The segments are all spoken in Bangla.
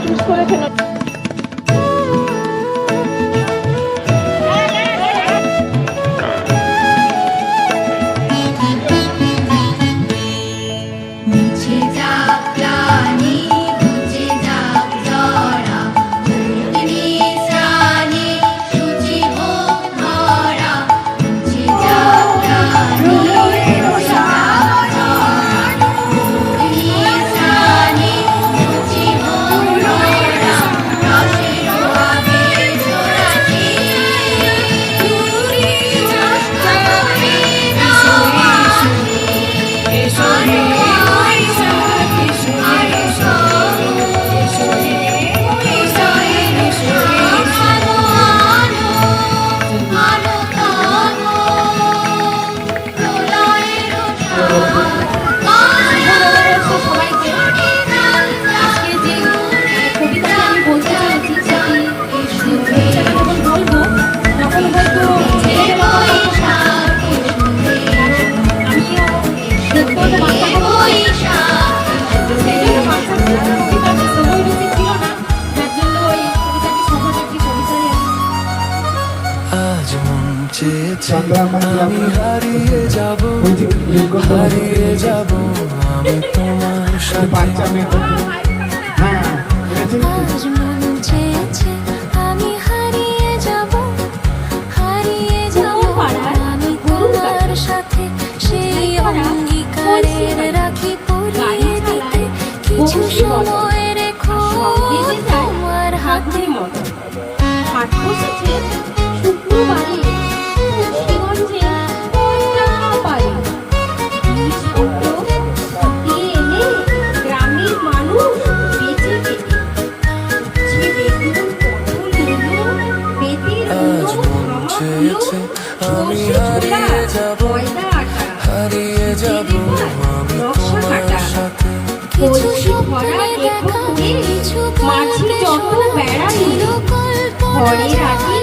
চুজ করেছেন। আমি হারিয়ে যাব আমি তোমার সাথে। আজ মন চেয়েছে আমি হারিয়ে যাব আমি তোমার সাথে, সেই অঙ্গীকারের রাখি পরিয়ে দিতে কিছু সময় রেখো তোমার হাতে। আমি হারিয়ে যাব আমি তোমার সাথে। কিছু স্বপ্নে দেখা, কিছু মাঝি যত বেড়াই ঘরে রাখি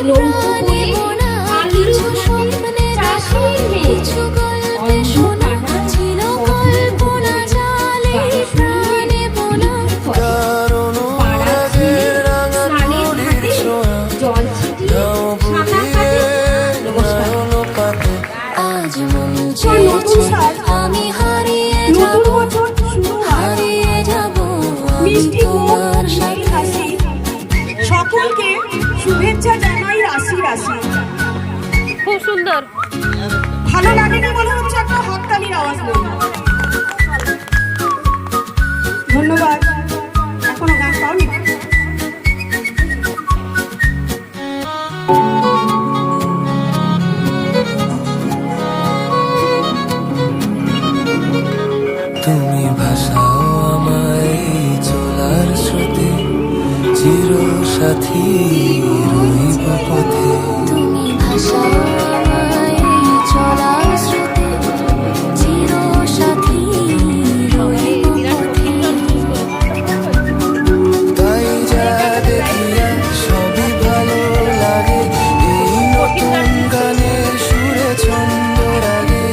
প্রাণে বোনা, কিছু স্বপ্নে দেখা, কিছু গল্পে শোনা ছিল কল্পনা জালে প্রাণে বোনা। আজ মন চেয়েছে আমি হারিয়ে যাব আমি তোমার সাথে। সকলকে শুভেচ্ছা জানাই রাশি রাশি। খুব সুন্দর। ভালো লাগেনি মনে হচ্ছে একটা হাততালির আওয়াজ নেই। ধন্যবাদ। এখনো গান পাওনি? তুমি ভাসাও আমায় চলার স্রোতে, চির সাথী রইব পথে। তুমি ভাসাও আমায় চলার স্রোতে, চির সাথী রইব পথে। তাই যা দেখিয়া সবই ভালো লাগে, এই নতুন গানের সুরে ছন্দ রাগে।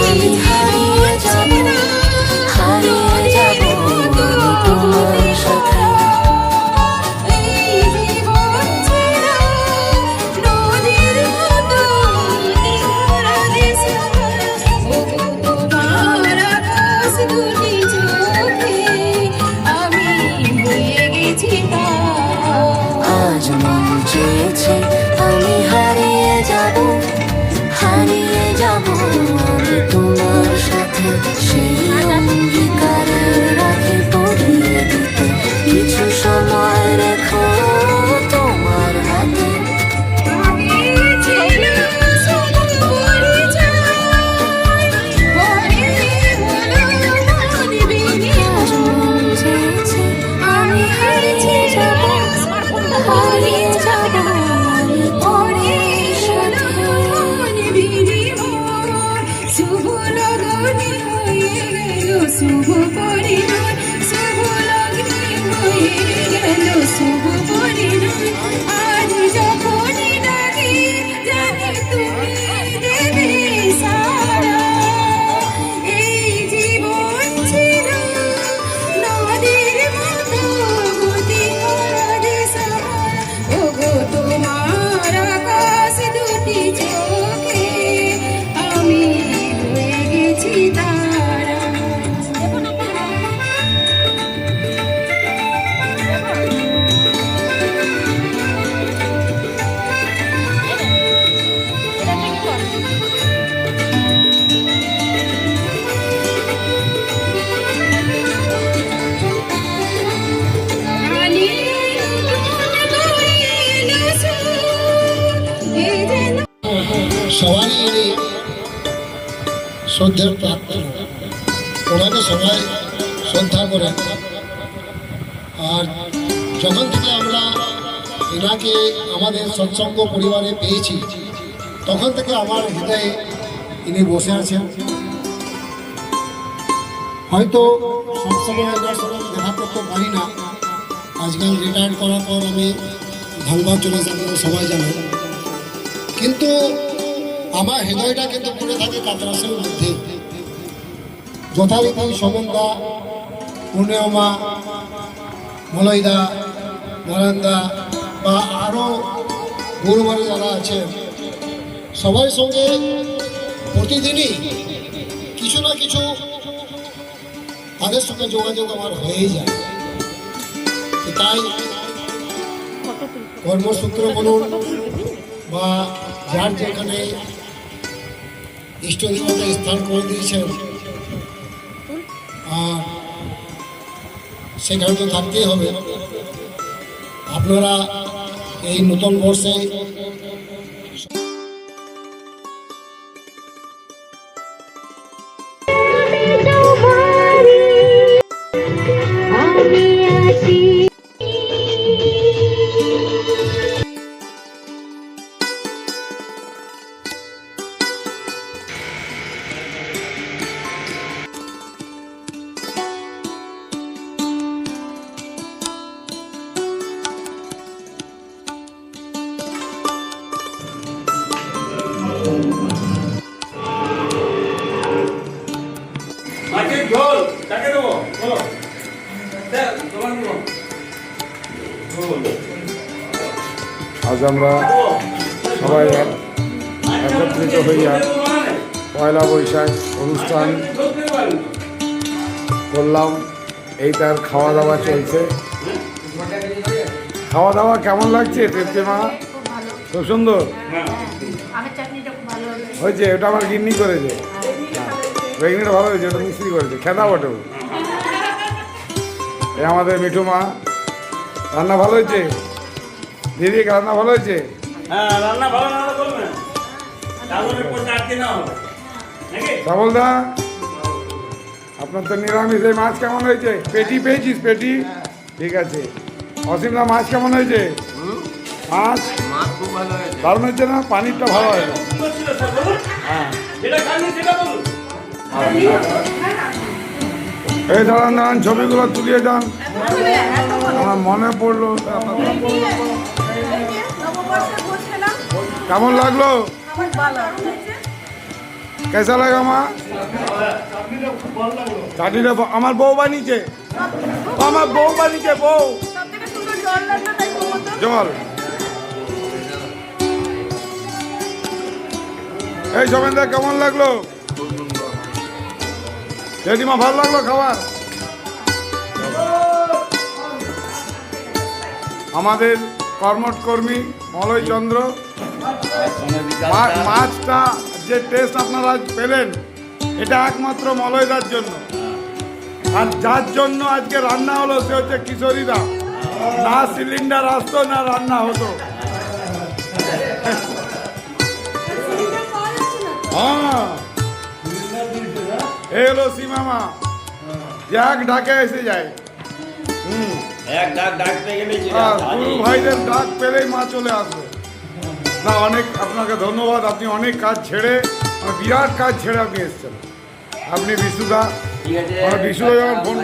আমি হারিয়ে যাব আমি তোমার সাথে। আজ মন চেয়েছে আমি হারিয়ে যাব আমি তোমার সাথে। সবারই ইনি শ্রদ্ধের প্রাপ্ত, ওনাকে সবাই শ্রদ্ধা করেন। আর যখন থেকে আমরা এনাকে আমাদের সৎসঙ্গ পরিবারে পেয়েছি তখন থেকে আমার হৃদয়ে ইনি বসে আছেন। হয়তো সবসময় এনার সঙ্গে দেখা করতে পারি না, আজকাল রিটায়ার করার পর আমি ধানবাদ চলে যাব, সবাই জানে, কিন্তু আমার হৃদয়টা কিন্তু পড়ে থাকে কাতরাসের মধ্যে। যথারীতি সোমেনদা, পূর্ণিমা, মলয়দা, নারায়ণদা বা আরও গুরুবারে যারা আছেন সবার সঙ্গে প্রতিদিনই কিছু না কিছু তাদের সঙ্গে যোগাযোগ আমার হয়েই যায়। তাই কর্মসূত্র বলুন বা যার যেখানে ইষ্ট দেবতা স্থান করে দিয়েছেন আর সেখানে তো থাকতেই হবে। আপনারা এই নতুন বর্ষে মাছের ঝোল কাকে দেবো বলো, তোমার দেবো। আজ আমরা সবাই একত্রিত হইয়া পয়লা বৈশাখ অনুষ্ঠান করলাম। এই তার খাওয়া দাওয়া চলছে। খাওয়া দাওয়া কেমন লাগছে তেপ্তে মা? খুব সুন্দর হয়েছে। ওটা আমার গিন্নি করেছে, বেগনিটা ভালো হয়েছে, ওটা মিস্ত্রি করেছে, খেদা বটে। এই আমাদের মিঠু মা, রান্না ভালো হয়েছে। দিদি রান্না ভালো হয়েছে? হ্যাঁ, রান্না ভালো না হলে বলবেন, চাউলের পর চাটতে না হবে নাকি? শ্যামলদা, আপনার তো নিরামিষ। এই মাছ কেমন হয়েছে? পেটি পেয়েছিস? পেটি ঠিক আছে। অসীমদা, মাছ কেমন হয়েছে? মাছ খুব ভালো হয়েছে। দারুণ হয়েছে না? পানিরটা ভালো হয়েছে। হ্যাঁ, যেটা খাননি সেটা বলুন। এই দাঁড়ান দাঁড়ান, ছবিগুলো তুলিয়ে যান। আমার মনে পড়লো। কেমন লাগলো? কেসা লাগা মা? চাটনিটা আমার বউ বানিয়েছে, আমার বউ বানিয়েছে। বউ জল। এই সোমেনদা, কেমন লাগলো? জেঠিমা, ভালো লাগলো খাবার? আমাদের কর্মঠ কর্মী মলয় চন্দ্র, মাছটা যে টেস্ট আপনারা আজ পেলেন এটা একমাত্র মলয়দার জন্য। আর যার জন্য আজকে রান্না হলো সে হচ্ছে কিশোরীদা। না সিলিন্ডার আসতো না রান্না হতো। হ্যাঁ, এলো সীমামা, যে এক ঢাকে এসে যায়। এক ডাক ডাকতে গেলে গুরু ভাইদের ডাক পেলেই মা চলে আসবে। না, অনেক আপনাকে ধন্যবাদ। আপনি অনেক কাজ ছেড়ে, বিরাট কাজ ছেড়ে আপনি এসেছেন। আপনি বিশুদা, বিশুদা যখন ফোন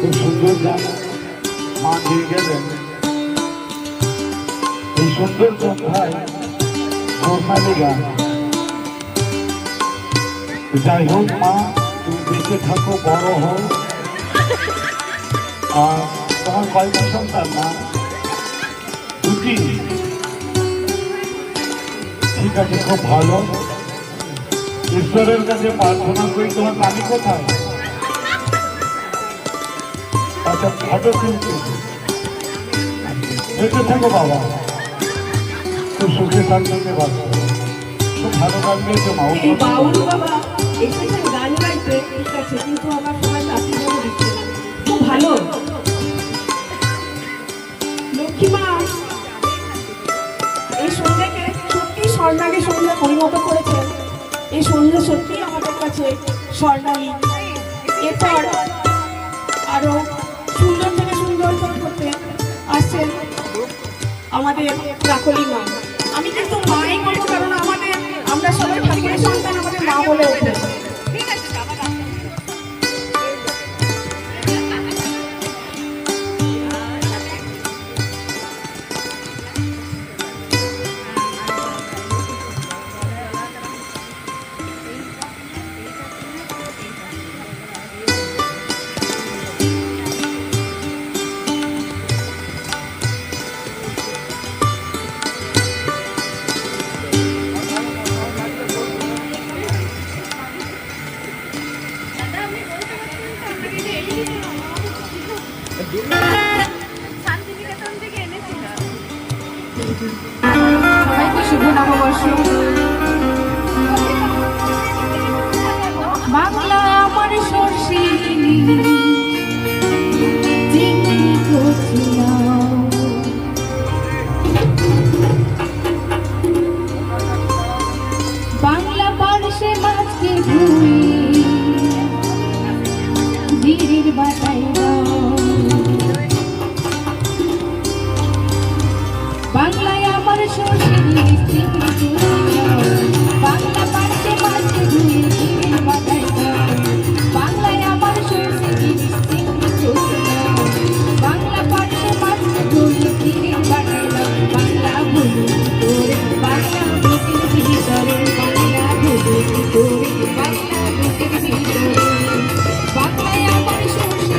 খুব সুন্দর গান মা দিয়ে গেলেন। এই সুন্দর সন্ধ্যায় সোনালি গান। যাই হোক মা, তুমি বেঁচে থাকো, বড় হও। আর তোমার কয়টা সন্তান মা? দুটি। ঠিক আছে, খুব ভালো। ঈশ্বরের কাছে প্রার্থনা করি, তোমার নানি কোথায়? আচ্ছা, ফটো তুলছি। বেঁচে থাকো বাবা, খুব সুখে শান্তিতে বাঁচো। খুব ভালো গান গেয়েছো মা। এই বাউল বাবা এসেছেন গান গাইতে, ঠিক আছে, কিন্তু আমার সবাই আশীর্বাদ দিচ্ছে খুব ভালো। লক্ষ্মীমা এই সন্ধ্যাকে সত্যি স্বর্ণালী সন্ধ্যা পরিণত করেছেন। এই সন্ধ্যা সত্যি আমাদের কাছে স্বর্ণালী। এরপর আরো সুন্দর থেকে সুন্দরতর করতে আসছেন আমাদের কাকলি মা। আমি কিন্তু মাই বলবো, কারণ আমরা সবাই ঠাকুরের সন্তান, আমাদের মা বলে ওঠে। সবাইকে শুভ নববর্ষ। বাংলা আমার সর্ষে বাংলা পার্শ্বে মাছকে ধুয়ে দিদির বাটাই বাংলায় আমার সর্ষে বাংলা পার্শ্বে মাছকে ধুয়ে দিদির বাটাই বাংলায় আমার সর্ষে বাংলা পার্শ্বে মাছকে ধুয়ে দিদির বাটাই বাংলা ভুলি তোরে বাংলা বুকের ভিতরে বাংলা ভুলি তোরে বাংলা বুকের ভিতরে বাংলায় আমার সর্ষে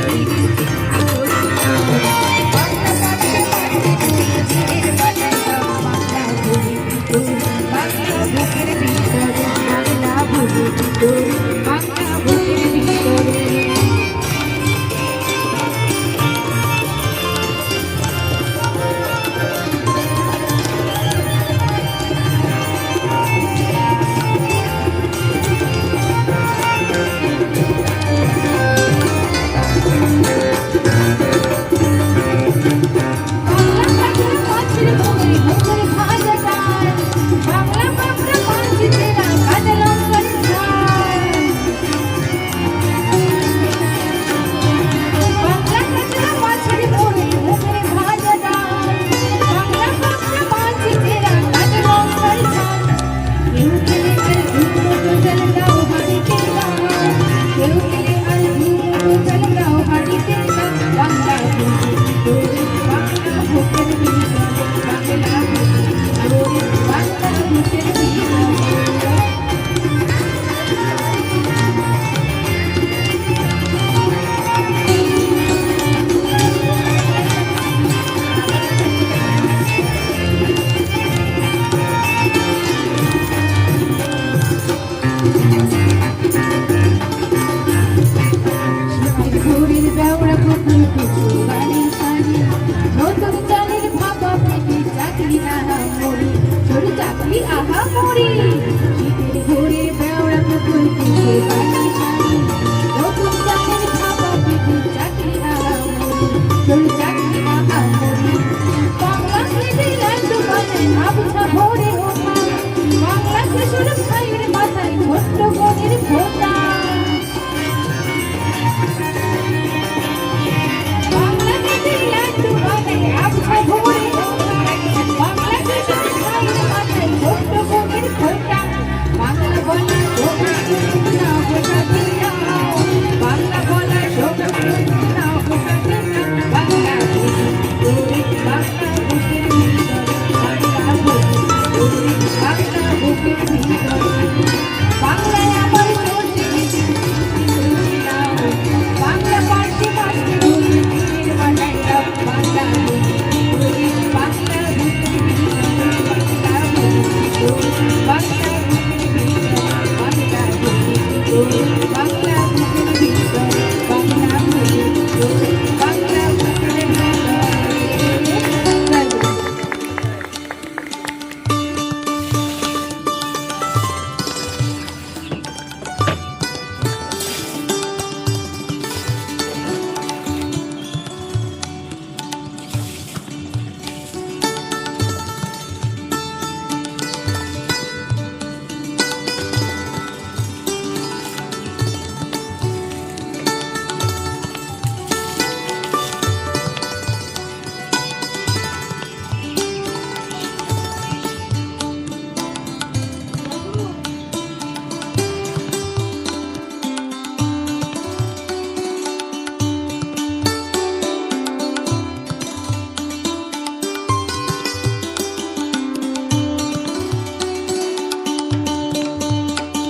Thank you.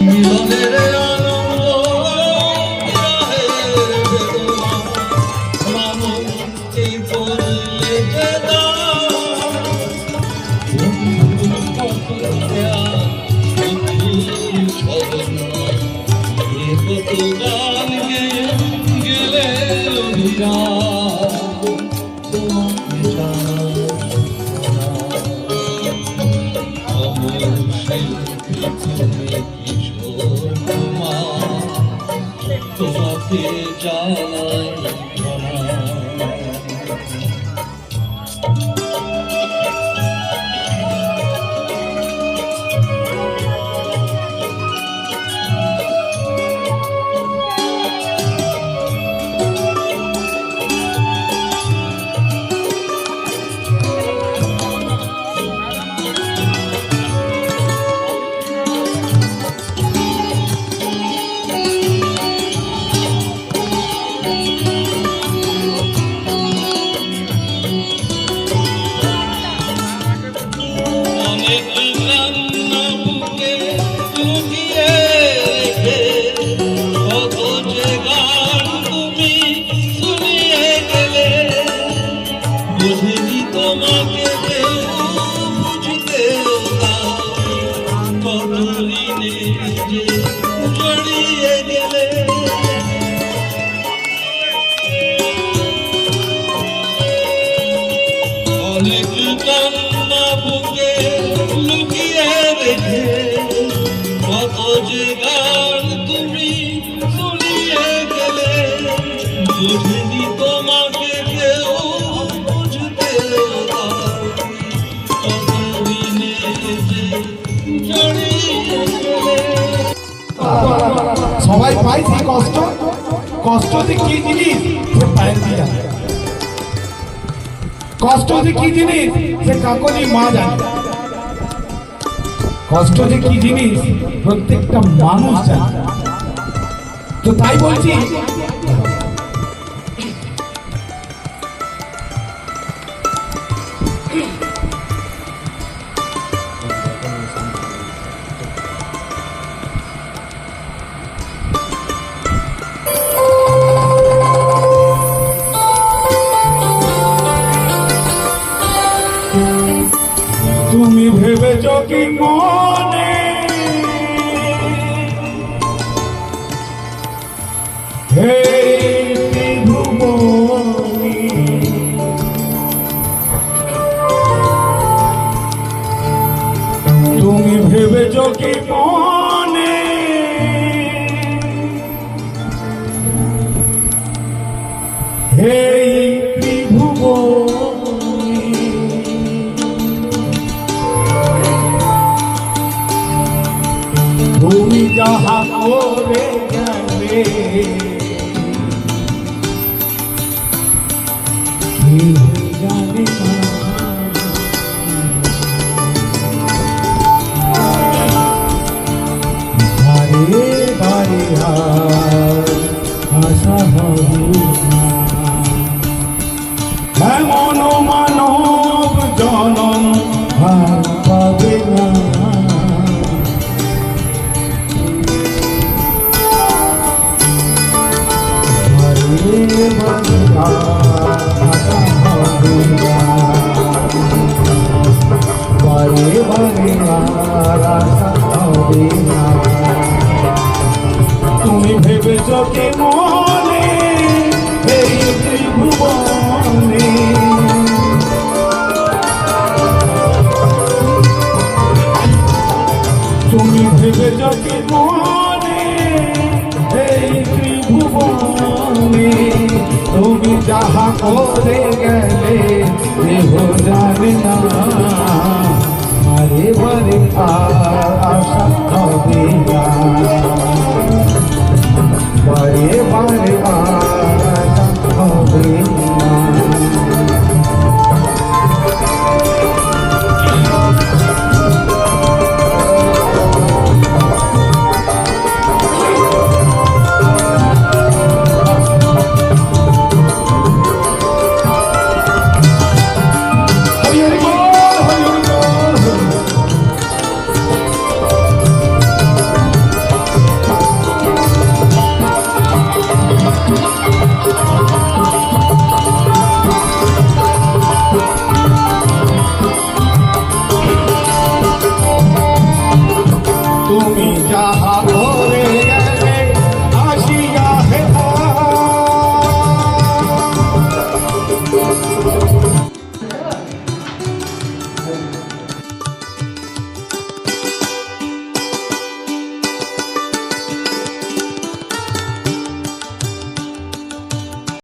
মিলনের আনন্দ বিরহের বেদনা মানব এই পড়লে যে কত গান গেলে তোমাকে তোমাকে জানাই তোমাকে বুঝতে কত ঋণে যে জড়িয়ে গেলে অনেক কান্না বুকে লুকিয়ে রেখে কত যে গান তুমি শুনিয়ে গেলে বুঝিনি তোমাকে কেউ বুঝতে কত ঋণে যে জড়িয়ে গেলে সবাই পাই সেই কষ্ট কষ্ট যে কি জিনিস সে পায়ের দিয়ে জানে। কষ্ট যে কি জিনিস সে কাকলি মা জানে। কষ্ট যে কি জিনিস প্রত্যেকটা মানুষ জানে। তো তাই বলছি তুমি ভেবেছ কি মনে হে ত্রিভুবনী তুমি ভেবেছ কি মনে হে ত্রিভুবনী তুমি যাহা করে গেলে কেউ জানে না। বারে বারে আশা হবে না এমন মানব জনম আর পাবে না। বারে বারে আশা হবে না হবে না। তুমি ভেবেছ কি মনে এই ত্রিভুবনে তুমি ভেবেছ কি মনে এই ত্রিভুবনে তুমি যাহা করে গেলে দেহ জানে না আরে বারে আর আশা হবে